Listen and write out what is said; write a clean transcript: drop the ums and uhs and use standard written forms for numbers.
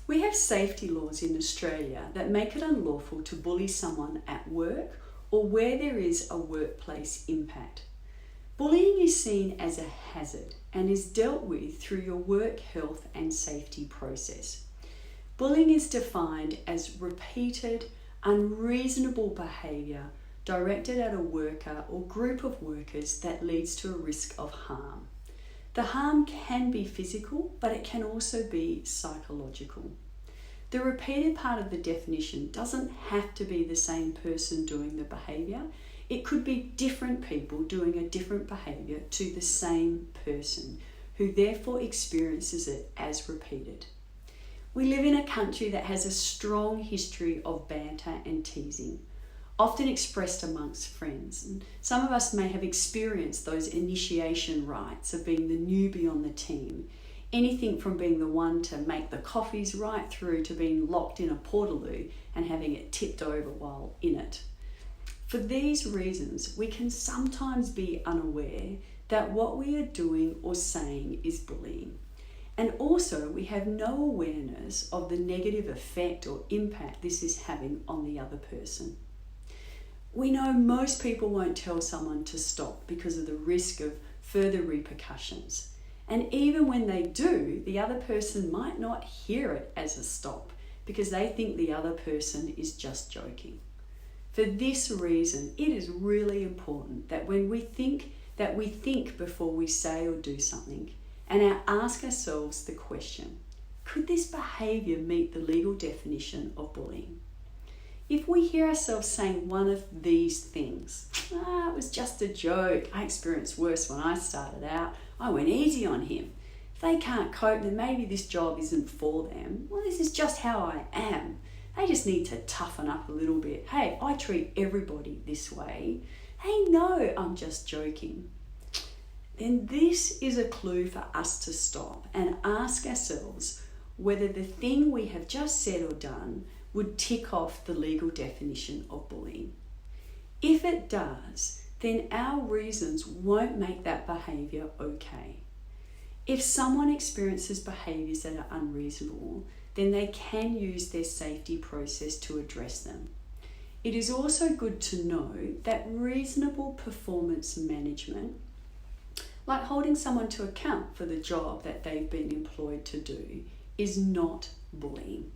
We have safety laws in Australia that make it unlawful to bully someone at work or where there is a workplace impact. Bullying is seen as a hazard and is dealt with through your work health and safety process. Bullying is defined as repeated, unreasonable behaviour directed at a worker or group of workers that leads to a risk of harm. The harm can be physical, but it can also be psychological. The repeated part of the definition doesn't have to be the same person doing the behaviour. It could be different people doing a different behaviour to the same person, who therefore experiences it as repeated. We live in a country that has a strong history of banter and teasing, often expressed amongst friends. And some of us may have experienced those initiation rites of being the newbie on the team. Anything from being the one to make the coffees right through to being locked in a portaloo and having it tipped over while in it. For these reasons, we can sometimes be unaware that what we are doing or saying is bullying. And also, we have no awareness of the negative effect or impact this is having on the other person. We know most people won't tell someone to stop because of the risk of further repercussions. And even when they do, the other person might not hear it as a stop because they think the other person is just joking. For this reason, it is really important that when we think before we say or do something, and ask ourselves the question, could this behaviour meet the legal definition of bullying? If we hear ourselves saying one of these things, it was just a joke, I experienced worse when I started out, I went easy on him. If they can't cope, then maybe this job isn't for them. Well, this is just how I am. They just need to toughen up a little bit. Hey, I treat everybody this way. Hey, no, I'm just joking. Then this is a clue for us to stop and ask ourselves whether the thing we have just said or done would tick off the legal definition of bullying. If it does, then our reasons won't make that behaviour okay. If someone experiences behaviours that are unreasonable, then they can use their safety process to address them. It is also good to know that reasonable performance management, like holding someone to account for the job that they've been employed to do, is not bullying.